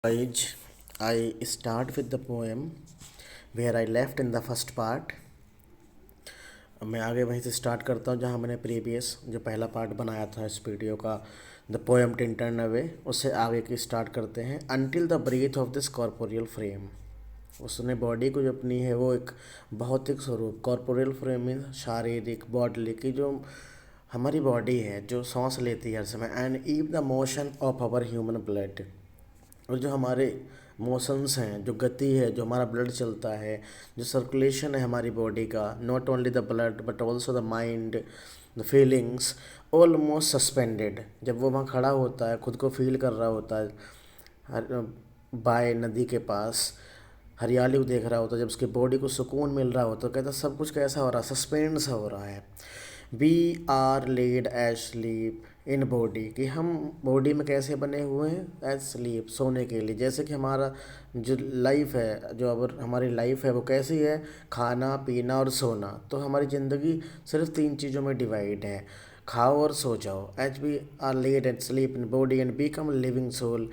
Guys, I start with the poem where I left in the first part. मैं आगे वहीं से start करता हूँ जहाँ मैंने प्रीवियस जो पहला पार्ट बनाया था इस वीडियो का, द पोएम टिंटन अवे, उससे आगे की स्टार्ट करते हैं। Until the breath of this corporeal frame, उसने बॉडी को जो अपनी है वो एक भौतिक स्वरूप, कॉर्पोरियल फ्रेम में शारीरिक बॉडी की जो हमारी बॉडी है जो सांस लेती है हर समय, and even the motion of our human blood, और जो हमारे मोशंस हैं, जो गति है, जो हमारा ब्लड चलता है, जो सर्कुलेशन है हमारी बॉडी का, not only the blood but also the mind, the feelings, almost suspended. जब वो वहाँ खड़ा होता है, खुद को फील कर रहा होता है बाय नदी के पास, हरियाली को देख रहा होता है, जब उसकी बॉडी को सुकून मिल रहा होता है, तो कहता है सब कुछ कैसा हो रहा है, सस्पेंड सा हो रहा है। We are laid as sleep in body, कि हम बॉडी में कैसे बने हुए हैं, एज स्लीप, सोने के लिए। जैसे कि हमारा जो लाइफ है, जो अब हमारी लाइफ है वो कैसी है, खाना पीना और सोना। तो हमारी ज़िंदगी सिर्फ 3 चीज़ों में डिवाइड है, खाओ और सो जाओ। As we are laid at sleep in body and become living soul,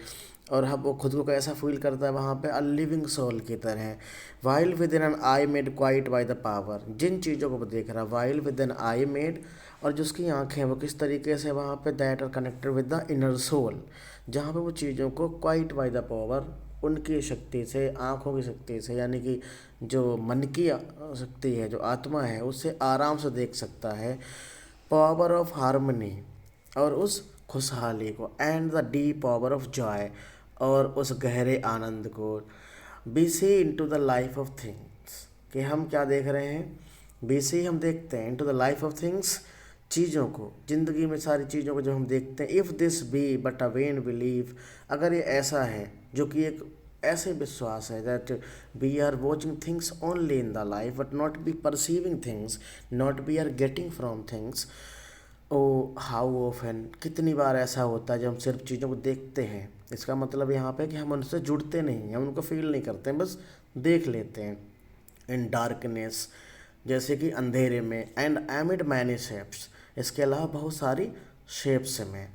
और हम वो खुद को कैसा फील करता है वहाँ पे, अ लिविंग सोल की तरह। While with in an eye made quiet by the power, जिन चीज़ों को वो देख रहा है, while with an eye made, और जो उसकी आँखें हैं वो किस तरीके से वहाँ पे, that are connected with the inner soul, जहाँ पे वो चीज़ों को क्वाइट बाय द पावर, उनकी शक्ति से, आँखों की शक्ति से, यानी कि जो मन की शक्ति है, जो आत्मा है, उससे आराम से देख सकता है। पावर ऑफ हारमनी, और उस खुशहाली को, and the deep power of joy, और उस गहरे आनंद को। We see into the life of things, कि हम क्या देख रहे हैं, बी सी हम देखते हैं, into the life of things, चीज़ों को, ज़िंदगी में सारी चीज़ों को जब हम देखते हैं। If this be but a vain belief, अगर ये ऐसा है, जो कि एक ऐसे विश्वास है, that we are watching things only in the life but not be perceiving things, not we are getting from things. Oh how often, कितनी बार ऐसा होता है जब हम सिर्फ चीज़ों को देखते हैं। इसका मतलब यहाँ पे कि हम उनसे जुड़ते नहीं हैं, हम उनको फील नहीं करते हैं, बस देख लेते हैं। इन डार्कनेस, जैसे कि अंधेरे में, एंड एमिड मैनी शेप्स, इसके अलावा बहुत सारी शेप्स में,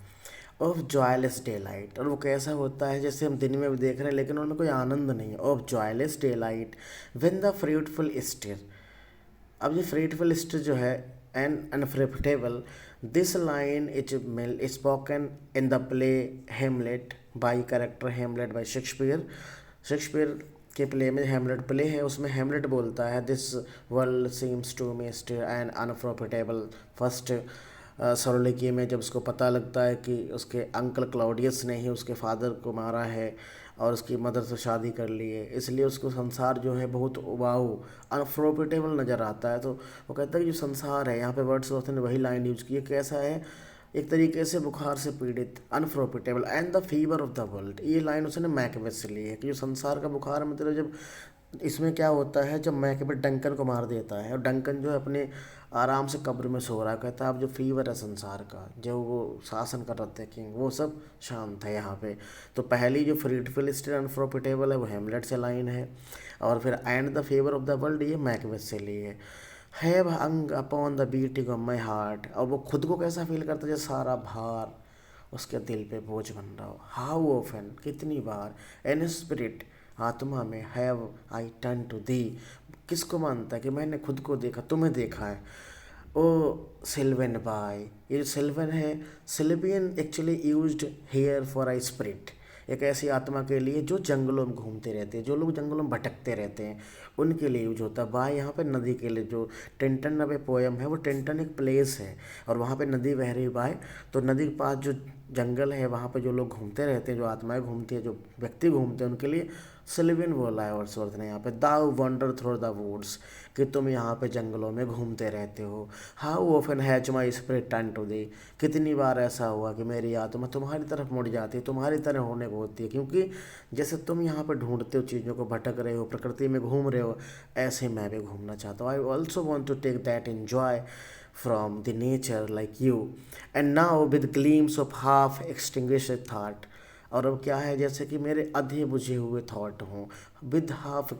ऑफ जॉयलेस डे लाइट, और वो कैसा होता है जैसे हम दिन में भी देख रहे हैं लेकिन उनमें कोई आनंद नहीं है। Of joyless daylight when the fruitful stir, अब ये फ्रूटफुल स्टिर जो है, and unprofitable, this line is mill spoken in the play Hamlet by character Hamlet by Shakespeare. Shakespeare के प्ले में, हेमलेट प्ले है, उसमें हेमलेट बोलता है, this world seems to me stir and unprofitable. First soliloquy में जब उसको पता लगता है कि उसके अंकल क्लाउडियस ने ही उसके फादर को मारा है और उसकी मदर से शादी कर ली है, इसलिए उसको संसार जो है बहुत उबाऊ, अनप्रॉफिटेबल नज़र आता है। तो वो कहता है कि जो संसार है, यहाँ पे वर्ड्स ऑथर ने वही लाइन यूज की है, कैसा है, एक तरीके से बुखार से पीड़ित, unprofitable, and the fever of the world. ये लाइन उसने मैकबेथ से ली है, कि जो संसार का बुखार, मतलब जब इसमें क्या होता है, जब मैकबेथ डंकन को मार देता है, और डंकन जो है अपने आराम से कब्र में सो रहा है, कहता है अब जो फीवर है संसार का, जो वो शासन कर रहे थे किंग, वो सब शांत है यहाँ पे। तो पहली जो फ्रूटफुल स्टिल अनप्रॉफिटेबल है वो हेमलेट से लाइन है, और फिर and the favour of the world ये मैकबेथ से ली है। Have hung upon the beating of my heart, और वो खुद को कैसा फील करता है, जैसे सारा भार उसके दिल पे बोझ बन रहा हो। हाउ ऑफन, कितनी बार, एन स्पिरिट, आत्मा में, have I turn to thee, किसको मानता है कि मैंने खुद को देखा, तुम्हें देखा है। ओ सिल्वन बाय, ये जो सिल्वन है, Sylvian actually used here for I spirit, एक ऐसी आत्मा के लिए जो जंगलों में घूमते रहते हैं, जो लोग जंगलों में भटकते रहते हैं, उनके लिए यूज होता है। बाय यहाँ पे नदी के लिए, जो टिंटन पे पोएम है, वो टिंटन एक प्लेस है और वहाँ पे नदी बह रही बाय, तो नदी के पास जो जंगल है वहाँ पे जो लोग घूमते रहते हैं, जो आत्माएं घूमती है, जो व्यक्ति घूमते हैं, उनके लिए सिल्वियन बोला है वर्ड्सवर्थ ने यहाँ पे। Thou wander through the woods, कि तुम यहाँ पे जंगलों में घूमते रहते हो। How often has my spirit turn to thee, कितनी बार ऐसा हुआ कि मेरी आत्मा तुम्हारी तरफ मुड़ जाती है, तुम्हारी तरह होने को होती है, क्योंकि जैसे तुम यहाँ पे ढूंढते हो चीज़ों को, भटक रहे हो, प्रकृति में घूम रहे हो, ऐसे मैं भी घूमना चाहता हूँ। I also want to take that enjoy from the nature like you, and now with gleams of half extinguished thought, और अब क्या है, जैसे कि मेरे आधे बुझे हुए थॉट हों, with half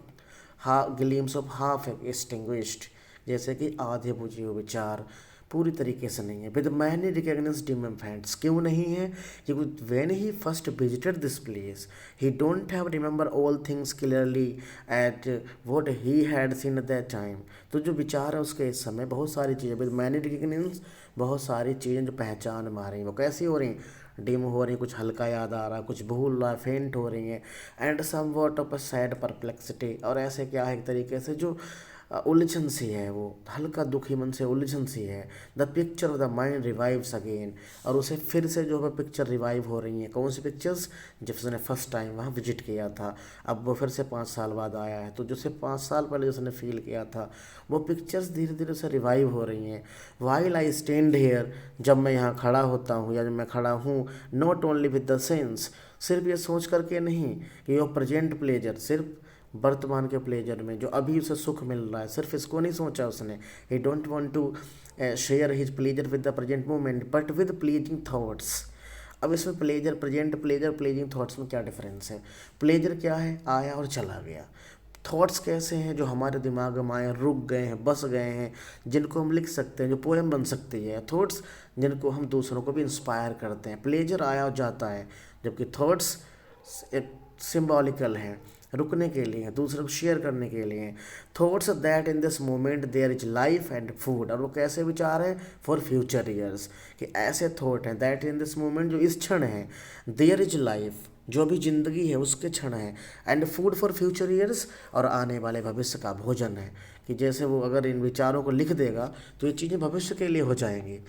gleams of half extinguished, जैसे कि आधे बुझे हुए विचार, पूरी तरीके से नहीं है। विद मैनी रिकॉग्नाइज्ड इवेंट्स, क्यों नहीं है? क्योंकि when he first visited this place he don't have remember all things clearly at what he had seen eight that time. तो जो विचार है उसके इस समय बहुत सारी चीज़ें, विद मैनी रिकॉग्नाइज, बहुत सारी चीज़ें जो पहचान में आ रही हैं, वो कैसी हो रही? डिम हो रही, कुछ हल्का याद आ रहा, कुछ भूल रहा, फेंट हो रही हैं। And somewhat of a sad perplexity, और ऐसे क्या है एक तरीके से जो उलझन सी है, वो हल्का दुखी मन से उलझन सी है। The picture of the mind revives again, और उसे फिर से जो है पिक्चर रिवाइव हो रही हैं। कौन सी पिक्चर्स? जब उसने फर्स्ट टाइम वहाँ विजिट किया था, अब वो फिर से 5 साल बाद आया है, तो जैसे 5 साल पहले उसने फील किया था, वो पिक्चर्स धीरे धीरे उसे रिवाइव हो रही हैं। वाइल आई स्टैंड हेयर, जब मैं यहाँ खड़ा होता हूँ या जब मैं खड़ा हूँ, not only with the sense, सिर्फ ये सोच करके नहीं कि योर प्रेजेंट प्लेजर, सिर्फ वर्तमान के प्लेजर में जो अभी उसे सुख मिल रहा है, सिर्फ इसको नहीं सोचा उसने। He don't want to share his pleasure with the present moment but with pleasing thoughts. अब इसमें pleasure, present pleasure, pleasing thoughts में क्या डिफरेंस है? प्लेजर क्या है? आया और चला गया। थॉट्स कैसे हैं? जो हमारे दिमाग में आए, रुक गए हैं, बस गए हैं, जिनको हम लिख सकते हैं, जो पोएम बन सकती है। थॉट्स जिनको हम दूसरों को भी इंस्पायर करते हैं। प्लेजर आया और जाता है, जबकि थॉट्स एक सिम्बॉलिकल हैं, रुकने के लिए, दूसरों को शेयर करने के लिए। Thoughts that in this moment there is life and food, और वो कैसे विचार हैं? फॉर फ्यूचर ईयर्स, कि ऐसे थॉट हैं दैट इन दिस मोमेंट, जो इस क्षण है, देयर इज लाइफ, जो भी जिंदगी है उसके क्षण है, and food for future years, और आने वाले भविष्य का भोजन है। कि जैसे वो अगर इन विचारों को लिख देगा तो ये चीज़ें भविष्य के लिए हो जाएंगी।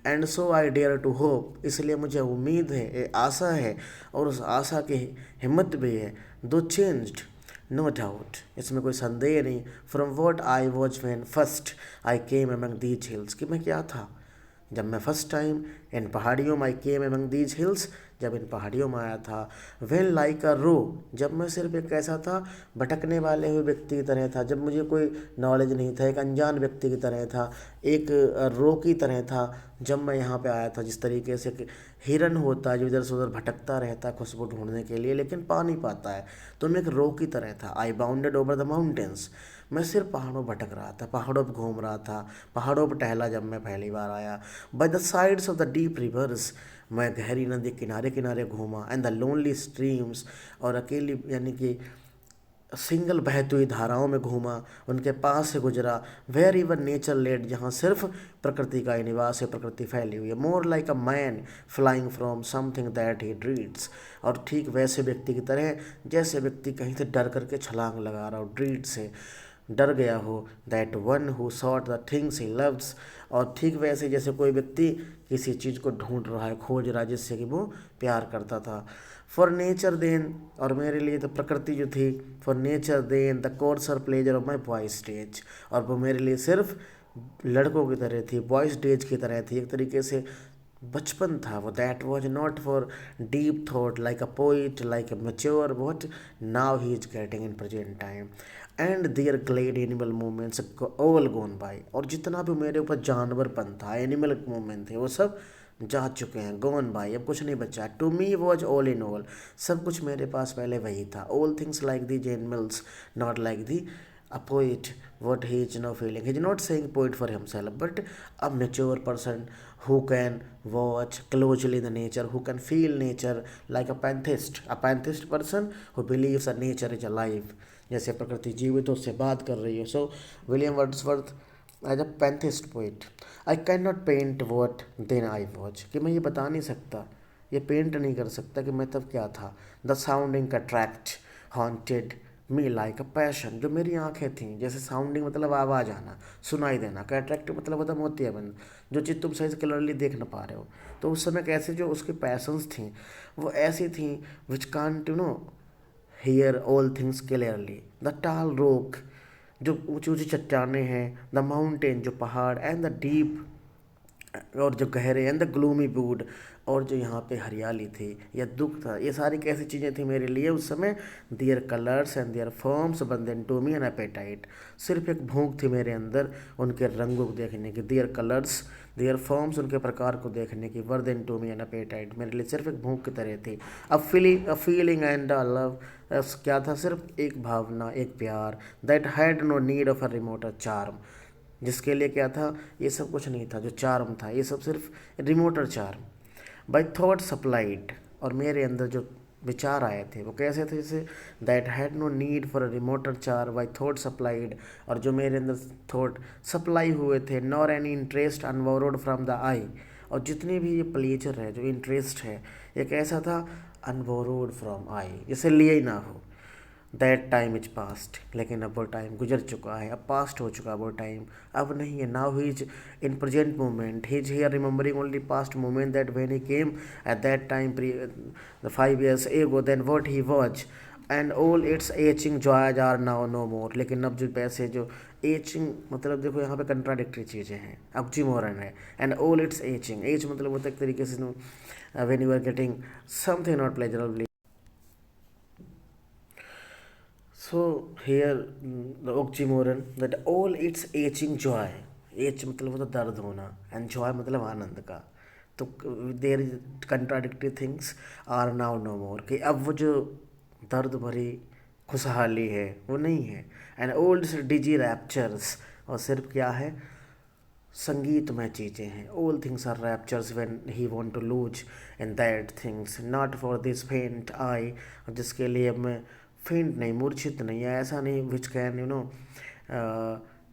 And so I dare to hope, इसलिए मुझे उम्मीद है, ये आशा है, और उस आशा की हिम्मत भी है। दो चेंज्ड, नो डाउट, इसमें कोई संदेह नहीं, from what I was when first I came among these hills, कि मैं क्या था जब मैं फर्स्ट टाइम इन पहाड़ियों में, आई केम अमंग दीज हिल्स, जब इन पहाड़ियों में आया था। वेन लाइक अ रो, जब मैं सिर्फ एक कैसा था, भटकने वाले हुए व्यक्ति की तरह था, जब मुझे कोई नॉलेज नहीं था, एक अनजान व्यक्ति की तरह था, एक रो की तरह था जब मैं यहाँ पे आया था। जिस तरीके से कि हिरन होता है जो इधर से उधर भटकता रहता है खुशबू ढूंढने के लिए, लेकिन पा नहीं पाता है, तो मैं एक रो की तरह था। आई बाउंडेड ओवर द माउंटेन्स, मैं सिर्फ पहाड़ों भटक रहा था, पहाड़ों पर घूम रहा था, पहाड़ों पर टहला जब मैं पहली बार आया। By the sides of the deep reverse, मैं गहरी नदी किनारे किनारे घूमा। एंड द लोनली स्ट्रीम्स, और अकेली यानी कि सिंगल बहती हुई धाराओं में घूमा, उनके पास से गुजरा। वेयर इवन नेचर लेड, जहाँ सिर्फ प्रकृति का ही निवास है, प्रकृति फैली हुई है। More like a man flying from something that he dreads, और ठीक वैसे व्यक्ति की तरह जैसे व्यक्ति कहीं से डर करके छलांग लगा रहा हो, ड्रीड से डर गया हो। That one who sought the things he loves, और ठीक वैसे जैसे कोई व्यक्ति किसी चीज़ को ढूंढ रहा है, खोज रहा है, जिससे कि वो प्यार करता था। फॉर नेचर देन, और मेरे लिए तो प्रकृति जो थी, for nature then the coarser pleasure of my boys stage, और वो मेरे लिए सिर्फ लड़कों की तरह थी, बॉयज डेज की तरह थी, एक तरीके से बचपन था वो। That was not for deep thought like a poet, like a mature what now he is getting in present time. And their glad animal movements all gone by, और जितना भी मेरे ऊपर जानवरपन था, एनिमल मूवमेंट थे, वो सब जा चुके हैं, गोन बाई, अब कुछ नहीं बचा। To me was all in all, सब कुछ मेरे पास पहले वही था। All things like the animals, not like the a poet, what he is now feeling. He is not saying poet for himself, but a mature person who can watch closely the nature, who can feel nature like a pantheist. A pantheist person who believes that nature is alive. जैसे प्रकृति जीवित उससे बात कर रही है. So William Wordsworth as a pantheist poet, I can not paint what then I watch, कि मैं ये बता नहीं सकता, ये पेंट नहीं कर सकता कि मैं तब क्या था. The sounding attract haunted me like a passion, जो मेरी आंखें थीं, जैसे साउंडिंग मतलब आवाज़ आना, सुनाई देना, का अट्रैक्ट मतलब होता मोतियाबिंद, जो चीज़ तुम सही से क्लियरली देख ना पा रहे हो. तो उस समय कैसे जो उसकी पैशंस थी वो ऐसी थी which can't hear all things clearly. The टाल रोक, जो ऊंची ऊंची चट्टानें हैं, द माउंटेन, जो पहाड़, एंड द डीप, और जो गहरे, एंड द ग्लूमी वुड, और जो यहाँ पे हरियाली थी या दुख था, ये सारी कैसी चीज़ें थी मेरे लिए उस समय. दियर कलर्स एंड दियर फॉर्म्स बंदन टू मी एन एपेटाइट, सिर्फ एक भूख थी मेरे अंदर उनके रंगों को देखने की. दियर कलर्स, दियर फॉर्म्स, उनके प्रकार को देखने की. Were then to me an appetite, मेरे लिए सिर्फ एक भूख की तरह थी. A feeling and a love, क्या था, सिर्फ एक भावना, एक प्यार. That had no need of a remoter charm, जिसके लिए क्या था, ये सब कुछ नहीं था, जो चार्म था ये सब सिर्फ रिमोटर चार्म बाई थॉट सप्लाइड। और मेरे अंदर जो विचार आए थे वो कैसे थे, जैसे that had no need for a remoter charm by thought supplied, और जो मेरे अंदर थॉट सप्लाई हुए थे, nor any interest unborrowed from the eye. और जितने भी ये प्लेजर है, जो इंटरेस्ट है, एक ऐसा था अनबोरोड फ्रॉम आई, जैसे लिए ही ना हो। दैट टाइम इज पास्ट, लेकिन अब वो टाइम गुजर चुका है, अब पास्ट हो चुका वो टाइम, अब नहीं है। Now he is in present moment, he is here remembering only past moment that when he came at that time 5 years ago, then what he was, and all its aching joys are now no more. लेकिन अब जो पैसे जो etching, मतलब देखो यहाँ पे contradictory चीज़ें हैं, ऑक्सीमोरन है। And all its aching, as मतलब होता है एक तरीके से when you are getting something not pleasurable. So here the oxymoron that all its aching joy, ache मतलब होता दर्द होना, एंड जॉय मतलब आनंद का। तो there is contradictory things are now no more, कि अब वो जो दर्द भरी खुशहाली है वो नहीं है। एंड ओल्ड डिजी रैप्चर्स, और सिर्फ क्या है, संगीतमय चीज़ें हैं। All things are raptures when he want to lose in that things, not for this faint I, जिसके लिए मैं फेंट नहीं, मूर्छित नहीं है, ऐसा नहीं, which can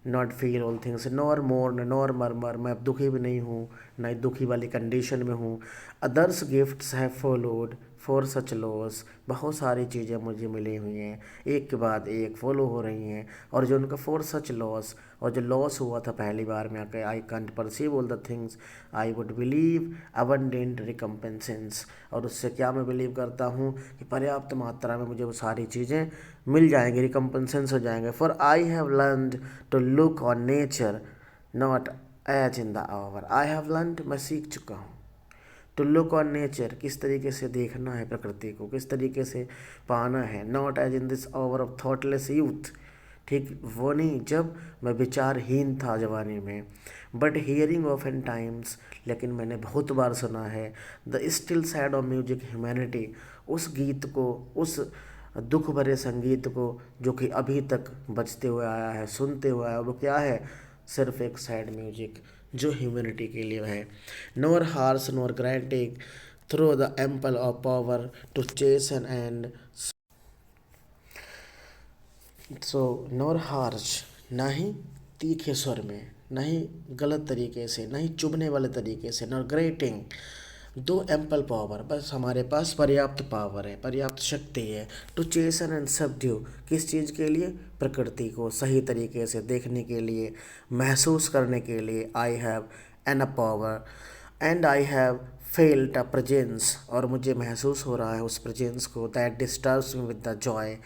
not feel all things, nor mourn nor murmur, मैं अब दुखी भी नहीं हूँ, ना ही दुखी वाली कंडीशन में हूँ। Others gifts have followed for such loss, बहुत सारी चीज़ें मुझे मिली हुई हैं, एक के बाद एक फॉलो हो रही हैं। और जो उनका फॉर सच लॉस, और जो लॉस हुआ था पहली बार में आकर, I can't perceive all the things I would believe abundant recompense, और उससे क्या मैं बिलीव करता हूँ कि पर्याप्त मात्रा में मुझे वो सारी चीज़ें मिल जाएंगी, रिकम्पेंसेंस हो जाएंगे। For I have learned to look on nature not as in the hour, I have learned, मैं सीख चुका हूँ, टू लुक ऑन नेचर, किस तरीके से देखना है प्रकृति को, किस तरीके से पाना है, not as in this hour of thoughtless youth, ठीक वो नहीं जब मैं विचारहीन था जवानी में। But hearing oftentimes, लेकिन मैंने बहुत बार सुना है, the still sad of music humanity, उस गीत को, उस दुख भरे संगीत को जो कि अभी तक बजते हुए आया है, सुनते हुए आया, वो क्या है, सिर्फ एक सैड म्यूजिक जो ह्यूमैनिटी के लिए है। Nor harsh nor granting through the ample of power to chasten and, so nor harsh, ना ही तीखे स्वर में, ना ही गलत तरीके से, ना ही चुभने वाले तरीके से, नॉर ग्रेटिंग, दो एम्पल पावर, बस हमारे पास पर्याप्त पावर है, पर्याप्त शक्ति है, टू चेसन एंड सबड्यू, किस चीज़ के लिए, प्रकृति को सही तरीके से देखने के लिए, महसूस करने के लिए। I have an a power and I have felt a presence, और मुझे महसूस हो रहा है उस प्रेजेंस को, that disturbs me with the Joy,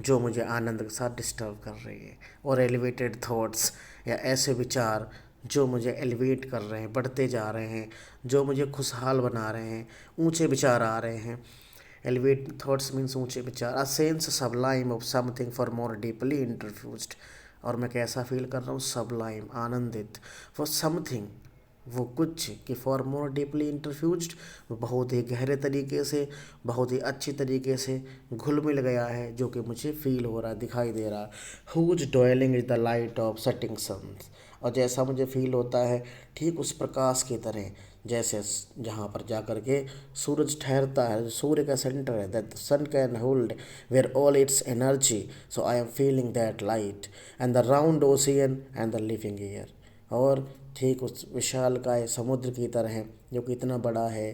जो मुझे आनंद के साथ डिस्टर्ब कर रही है। और एलिवेटेड थॉट्स, या ऐसे विचार जो मुझे एलिवेट कर रहे हैं, बढ़ते जा रहे हैं, जो मुझे खुशहाल बना रहे हैं, ऊंचे विचार आ रहे हैं। एलिवेट थॉट्स मीन्स ऊंचे विचार। A sense sublime of something for more deeply interfused, और मैं कैसा फील कर रहा हूँ, सबलाइम, आनंदित, फॉर समथिंग, वो कुछ, कि फॉर मोर डीपली इंटरफ्यूज्ड, वो बहुत ही गहरे तरीके से, बहुत ही अच्छी तरीके से घुल मिल गया है, जो कि मुझे फील हो रहा है, दिखाई दे रहा है। Whose dwelling is the light of setting sun, और जैसा मुझे फील होता है ठीक उस प्रकाश की तरह, जैसे जहाँ पर जा कर के सूरज ठहरता है, सूर्य का सेंटर है, that sun can hold where all its energy, so I am feeling that light and the round ocean and the living air, और ठीक उस विशालकाय समुद्र की तरह है जो कि इतना बड़ा है,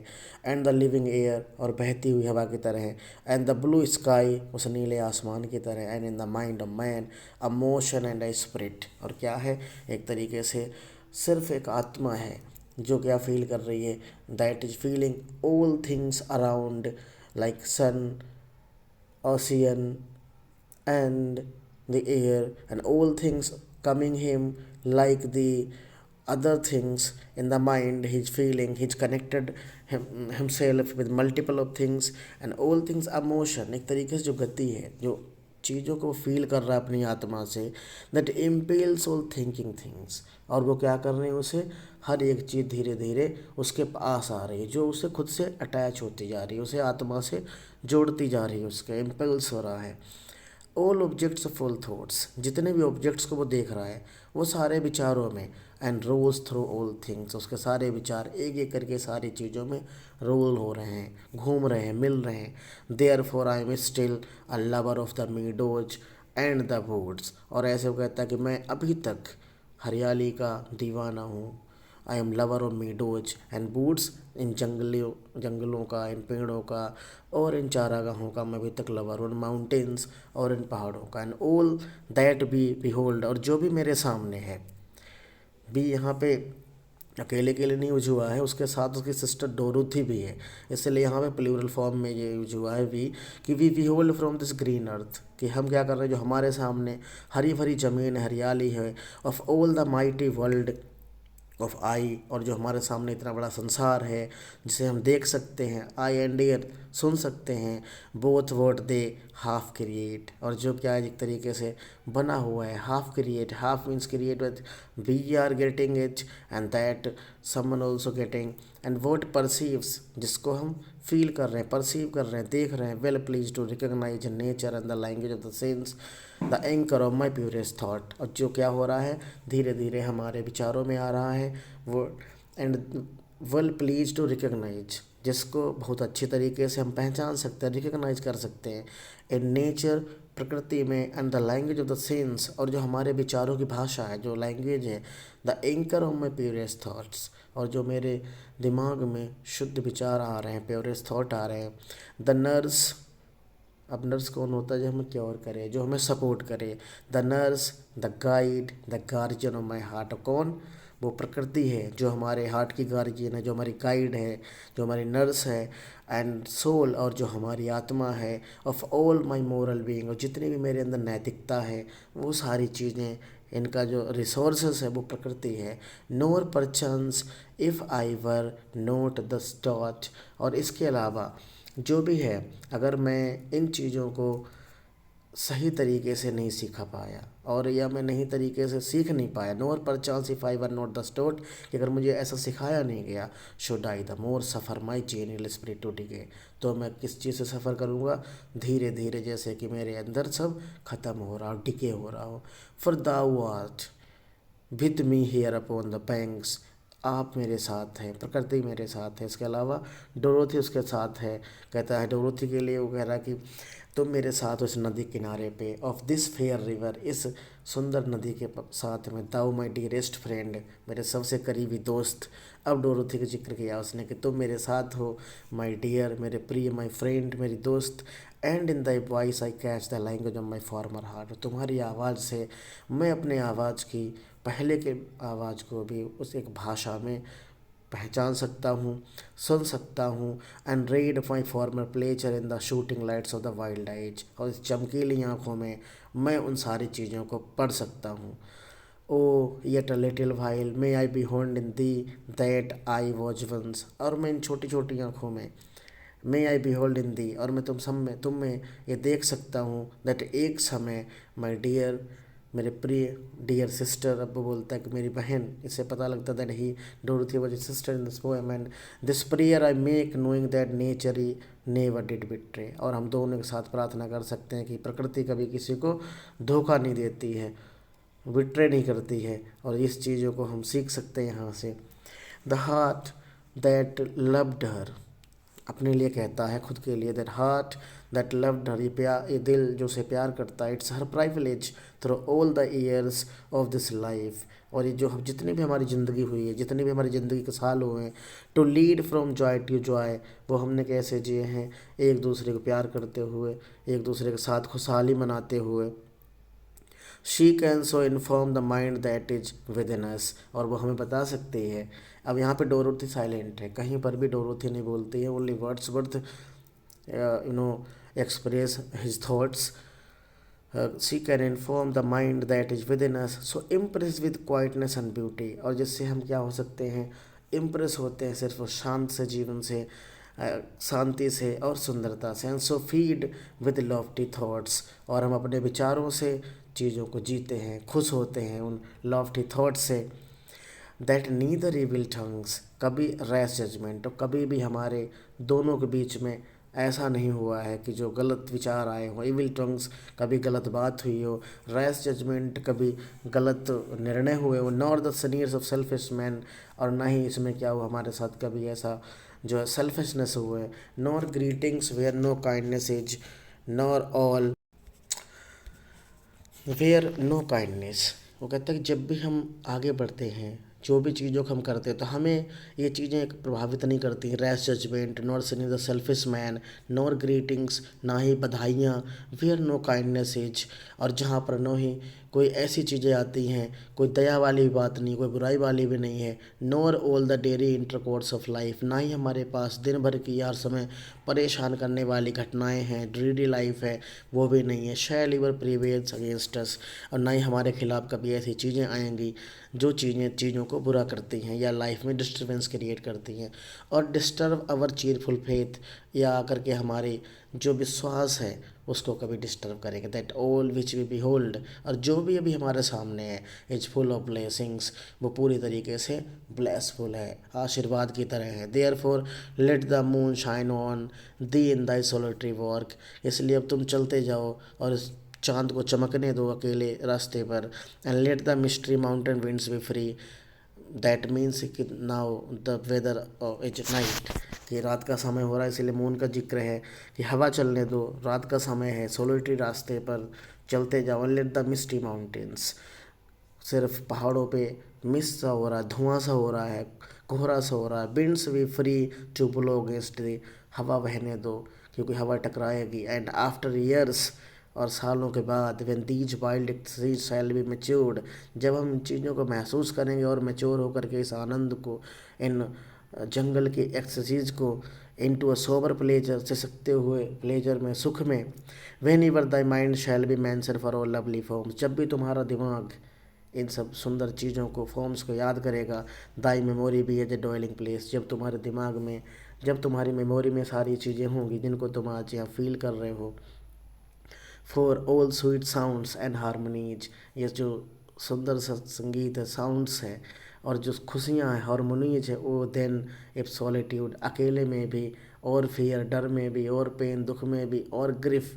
एंड द लिविंग एयर, और बहती हुई हवा की तरह है, एंड द ब्लू स्काई, उस नीले आसमान की तरह, and in the mind of man a motion and a spirit, और क्या है, एक तरीके से सिर्फ एक आत्मा है जो क्या फील कर रही है, that is feeling all things around like sun, ocean, and the air, and all things coming him like the other things in the mind, he's feeling, he's connected himself with multiple of things, and all things are motion, एक तरीके से जो गति है, जो चीज़ों को feel कर रहा है अपनी आत्मा से, दैट इम्पेल्स ऑल थिंकिंग थिंग्स, और वो क्या कर रहे हैं, उसे हर एक चीज़ धीरे धीरे उसके पास आ रही है, जो उसे खुद से अटैच होती जा रही है, उसे आत्मा से जोड़ती जा रही है, उसका इम्पल्स हो रहा है। All objects of all thoughts, जितने भी ऑब्जेक्ट्स को वो देख रहा है वो सारे विचारों में, and rolls through all things, उसके सारे विचार एक एक करके सारी चीज़ों में रोल हो रहे हैं, घूम रहे हैं, मिल रहे हैं। Therefore I am still a lover of the meadows and the woods, और ऐसे वो कहता है कि मैं अभी तक हरियाली का दीवाना हूँ। I am lover of meadows and woods, इन जंगलों का, इन पेड़ों का और इन चारागाहों का मैं अभी तक लवर हूँ, माउंटेन्स और इन पहाड़ों का, and all that we behold, और जो भी मेरे सामने है। भी यहाँ पे अकेले के लिए नहीं यूज हुआ है, उसके साथ उसकी सिस्टर डोरोथी भी है, इसलिए यहाँ पे प्लूरल फॉर्म में ये यूज हुआ है वी, कि we behold from this green earth, कि हम क्या कर रहे हैं, जो हमारे सामने हरी भरी ज़मीन, हरियाली है, of all the mighty world of eye, और जो हमारे सामने इतना बड़ा संसार है जिसे हम देख सकते हैं, आई एंड ईयर सुन सकते हैं, बोथ वर्ड दे हाफ क्रिएट, और जो क्या है एक तरीके से बना हुआ है, half create, half means create with we are getting it and that someone also getting, and word perceives, जिसको हम फील कर रहे हैं, परसीव कर रहे हैं, देख रहे हैं, well please to recognise nature and the language of the sense the anchor of my purest thought, और जो क्या हो रहा है धीरे धीरे हमारे विचारों में आ रहा है वो, and well please to recognise, जिसको बहुत अच्छी तरीके से हम पहचान सकते हैं, रिकॉग्नाइज कर सकते हैं, इन नेचर, प्रकृति में, and the language of the sense, और जो हमारे विचारों की भाषा है, जो लैंग्वेज है, the anchor of my purest thoughts, और जो मेरे दिमाग में शुद्ध विचार आ रहे हैं, प्योरेस्ट थाट आ रहे हैं, द नर्स, अब नर्स कौन होता है जो हमें क्योर करे, जो हमें सपोर्ट करे, the nurse, the guide, the guardian of my heart, कौन, वो प्रकृति है जो हमारे हार्ट की गार्जियन है, जो हमारी गाइड है, जो हमारी नर्स है, एंड सोल, और जो हमारी आत्मा है, of all my moral being, और जितनी भी मेरे अंदर नैतिकता है वो सारी चीज़ें, इनका जो रिसोर्सेस है वो प्रकृति है। Nor perchance if I were not the स्टॉच, और इसके अलावा जो भी है, अगर मैं इन चीज़ों को सही तरीके से नहीं सीखा पाया, और या मैं नहीं तरीके से सीख नहीं पाया, nor perchance if I were not thus taught, कि अगर मुझे ऐसा सिखाया नहीं गया, should I the more suffer my genial spirit to decay, तो मैं किस चीज़ से सफ़र करूँगा, धीरे धीरे, जैसे कि मेरे अंदर सब ख़त्म हो रहा हो, डिके हो रहा हो। For thou art with me here upon the banks, आप मेरे साथ हैं, प्रकृति मेरे साथ है। इसके अलावा डोरोथी उसके साथ है, कहता है डोरोथी के लिए, वो कह रहा है कि तुम मेरे साथ उस नदी किनारे पे, ऑफ दिस फेयर रिवर, इस सुंदर नदी के साथ में, दाऊ माई डियरेस्ट फ्रेंड, मेरे सबसे करीबी दोस्त। अब डोरोथी का जिक्र किया उसने कि तुम मेरे साथ हो, माई डियर, मेरे प्रिय, माई फ्रेंड, मेरी दोस्त, and in thy voice I catch the language of my farmer heart, तुम्हारी आवाज़ से मैं अपने आवाज़ की, पहले के आवाज़ को भी उस एक भाषा में पहचान सकता हूँ, सुन सकता हूँ, and read my former pleasure in the shooting lights of the wild eyes, और इस चमकीली आँखों में मैं उन सारी चीज़ों को पढ़ सकता हूँ। Oh yet a little while may I behold in thee that I was once, और मैं इन छोटी छोटी आँखों में, मे आई बी होल्ड इन दी, और मैं तुम में ये देख सकता हूँ, दैट एक समय, माई डियर, मेरे प्रिय, डियर सिस्टर, अब वो बोलता है कि मेरी बहन, इससे पता लगता that he Dorothy was sister in this poem, and this prayer I make knowing that nature he never did betray, और हम दोनों के साथ प्रार्थना कर सकते हैं कि प्रकृति कभी किसी को धोखा नहीं देती है, बिट्रे नहीं करती है, और इस चीज़ों को हम सीख सकते हैं यहाँ से। The heart that loved her, अपने लिए कहता है, खुद के लिए, that heart that loved her, ये दिल जो उसे प्यार करता है, it's her privilege through all the years of this life, और ये जो हम जितनी भी हमारी ज़िंदगी हुई है, जितनी भी हमारी ज़िंदगी के साल हुए हैं, to lead from joy to joy, वो हमने कैसे जिए हैं, एक दूसरे को प्यार करते हुए, एक दूसरे के साथ खुशहाली मनाते हुए। She can so inform the mind that is within us, और वो हमें बता सकती है। अब यहाँ पे डोरोथी साइलेंट है, कहीं पर भी डोरोथी नहीं बोलती है, only Wordsworth express his thoughts. She can inform the mind that is within us, so impress with quietness and beauty, और जिससे हम क्या हो सकते हैं, इम्प्रेस होते हैं सिर्फ शांत से जीवन से, शांति से और सुंदरता से, and so feed with Lofty thoughts, और हम अपने विचारों से चीज़ों को जीते हैं, खुश होते हैं उन लॉफ्टी थॉट्स से। दैट नीदर इविल टंग्स, कभी रैश जजमेंट, और कभी भी हमारे दोनों के बीच में ऐसा नहीं हुआ है कि जो गलत विचार आए हों, इविल टंग्स कभी गलत बात हुई हो, रैश जजमेंट कभी गलत निर्णय हुए हो, nor the sneers of selfish man, और ना ही इसमें क्या हुआ हमारे साथ कभी ऐसा जो है सेल्फिशनेस हुए, nor greetings where no kindness is, nor all where no kindness. वो कहता है कि जब भी हम आगे बढ़ते हैं, जो भी चीज़ों को हम करते हैं, तो हमें ये चीज़ें प्रभावित नहीं करती। Rash judgement, nor sunny the selfish man, nor greetings, ना ही बधाइयाँ, वेयर नो काइंडनेस इज, और जहाँ पर न ही कोई ऐसी चीज़ें आती हैं, कोई दया वाली बात नहीं, कोई बुराई वाली भी नहीं है। Nor all the daily intercourse of life, ना ही हमारे पास दिन भर की हर समय परेशान करने वाली घटनाएं हैं, ड्रीडी लाइफ है, वो भी नहीं है। शैल ईवर प्रीवेल्स अगेंस्ट अस, और ना ही हमारे खिलाफ कभी ऐसी चीज़ें आएंगी जो चीज़ों को बुरा करती हैं या लाइफ में डिस्टर्बेंस क्रिएट करती हैं और डिस्टर्ब आवर चीरफुल फेथ, या आकर के हमारे जो विश्वास है उसको कभी डिस्टर्ब करेंगे। That all which we behold, और जो भी अभी हमारे सामने है, इज फुल ऑफ ब्लेसिंग्स, वो पूरी तरीके से ब्लेसफुल है, आशीर्वाद की तरह है। Therefore let the moon shine on thee in thy solitary work, इसलिए अब तुम चलते जाओ और इस चांद को चमकने दो अकेले रास्ते पर। And let the mystery mountain winds be free, that means कि now the weather is night, कि रात का समय हो रहा है, इसीलिए मून का जिक्र है कि हवा चलने दो, रात का समय है, सोलिटरी रास्ते पर चलते जाओ। लेट द मिस्टी माउंटेन्स, सिर्फ पहाड़ों पे मिस्ट सा हो रहा है, धुआं सा हो रहा है, कोहरा सा हो रहा है। Winds be free to blow against the, हवा बहने दो क्योंकि हवा टकराएगी। एंड आफ्टर ईयर्स, और सालों के बाद, when these wild exercise shall be matured, जब हम इन चीज़ों को महसूस करेंगे और मैच्योर होकर के इस आनंद को, इन जंगल की एक्सरसाइज को इनटू अ सोबर प्लेजर, से सकते हुए प्लेजर में, सुख में। Whenever thy mind shall be mansion for all lovely forms, जब भी तुम्हारा दिमाग इन सब सुंदर चीज़ों को, फॉर्म्स को याद करेगा। दाई मेमोरी भी एज ए डवेलिंग प्लेस, जब तुम्हारे दिमाग में, जब तुम्हारी मेमोरी में सारी चीज़ें होंगी जिनको तुम आज यहाँ फील कर रहे हो। For all sweet sounds and harmonies, ये जो सुंदर सा संगीत है, साउंड्स है, और जो खुशियाँ हैं, हारमोनीज है, वो देन इफ सॉलिट्यूड, अकेले में भी, और फियर, डर में भी, और पेन, दुख में भी, और ग्रिफ,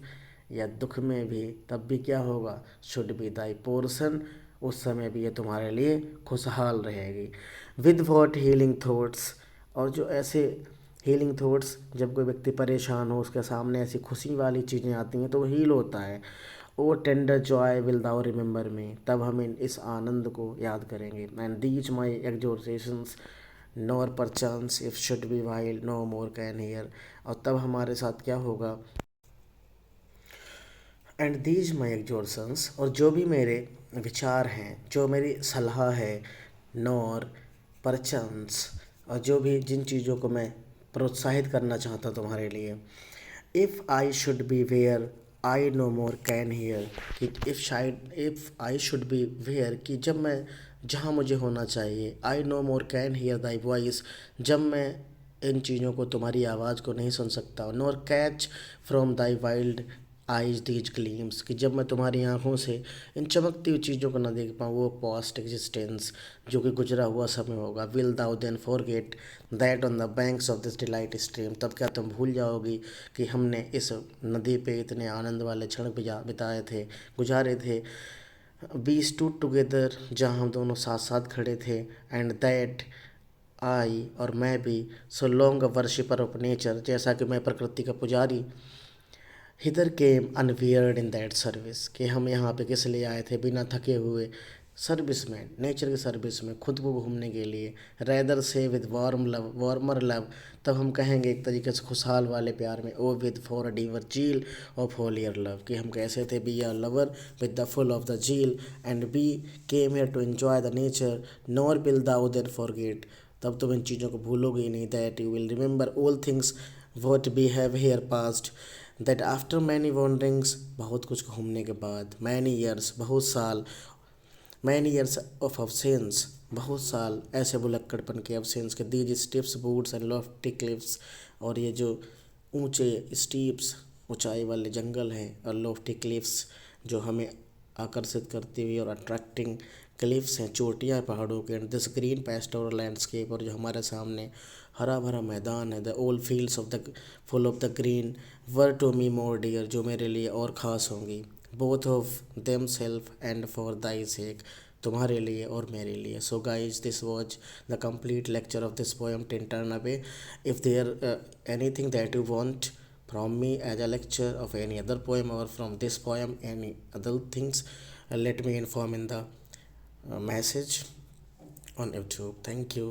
या दुख में भी, तब भी क्या होगा, शुड बी दाई पोर्सन, उस समय भी ये तुम्हारे लिए खुशहाल रहेगी। विद वॉट हीलिंग थॉट्स, और जो ऐसे हीलिंग थॉट्स, जब कोई व्यक्ति परेशान हो, उसके सामने ऐसी खुशी वाली चीज़ें आती हैं तो वो हील होता है। Oh tender joy will thou remember me, तब हम इस आनंद को याद करेंगे। And these my exhortations nor perchance if should be wild no more can hear, और तब हमारे साथ क्या होगा। एंड दीज माई एक्सोर्सन्स, और जो भी मेरे विचार हैं, जो मेरी सलाह है, नॉर परचंस, और जो भी जिन चीज़ों को मैं प्रोत्साहित करना चाहता हूँ तुम्हारे लिए। If I should be where I no more can hear, कि if I should be where, कि जब मैं जहाँ मुझे होना चाहिए, I no more can hear thy voice, जब मैं इन चीज़ों को, तुम्हारी आवाज़ को नहीं सुन सकता, nor catch from thy wild eyes these gleams, कि जब मैं तुम्हारी आंखों से इन चमकती हुई चीज़ों को ना देख पाऊँ, वो पास्ट एग्जिस्टेंस, जो कि गुजरा हुआ समय होगा। Will thou then forget that on the banks of this delight stream, तब क्या तुम भूल जाओगी कि हमने इस नदी पे इतने आनंद वाले क्षण बिताए थे, गुजारे थे। वी स्टूड टुगेदर, जहाँ हम दोनों साथ साथ खड़े थे। एंड दैट आई, और मैं भी, so long a worshipper of nature, जैसा कि मैं प्रकृति का पुजारी, hither came unwearied in that service, कि हम यहाँ पे किस लिए आए थे, बिना थके हुए, सर्विस में, नेचर की सर्विस में, खुद को घूमने के लिए। रैदर से विद वार्मर लव, तब हम कहेंगे एक तरीके से खुशहाल वाले प्यार में। ओ विद फॉर अ डीवर झील ऑफ होलियर लव, कि हम कैसे थे, be are lover with the full of the jheel, and became here to enjoy the nature, nor will thou there forget, तब तुम इन चीज़ों को भूलोगे ही नहीं। That you will remember all things what we have here past, that after many wanderings, बहुत कुछ घूमने के बाद, मैनी ईयर्स, बहुत साल, मैनी ईयर्स ऑफ अब्सेंस, बहुत साल ऐसे भुलक्कड़पन के, अब्सेंस के, these tips boots and Lofty cliffs, और ये जो ऊंचे स्टीप्स, ऊंचाई वाले जंगल हैं, और लॉफ्टी क्लिफ्स, जो हमें आकर्षित करती हुई और अट्रैक्टिंग क्लिफ्स हैं, चोटियाँ पहाड़ों के, and this green pastoral landscape, और जो हमारे सामने हरा भरा मैदान है, the old fields of the full of the green were to me more dear, जो मेरे लिए और ख़ास होंगी, both of them self and for thy sake, तुम्हारे लिए और मेरे लिए. So guys, this was the complete lecture of this poem Tintern Abbey. If there anything that you want from me as a lecture of any other poem or from this poem any other things, let me inform in the message on YouTube. Thank you.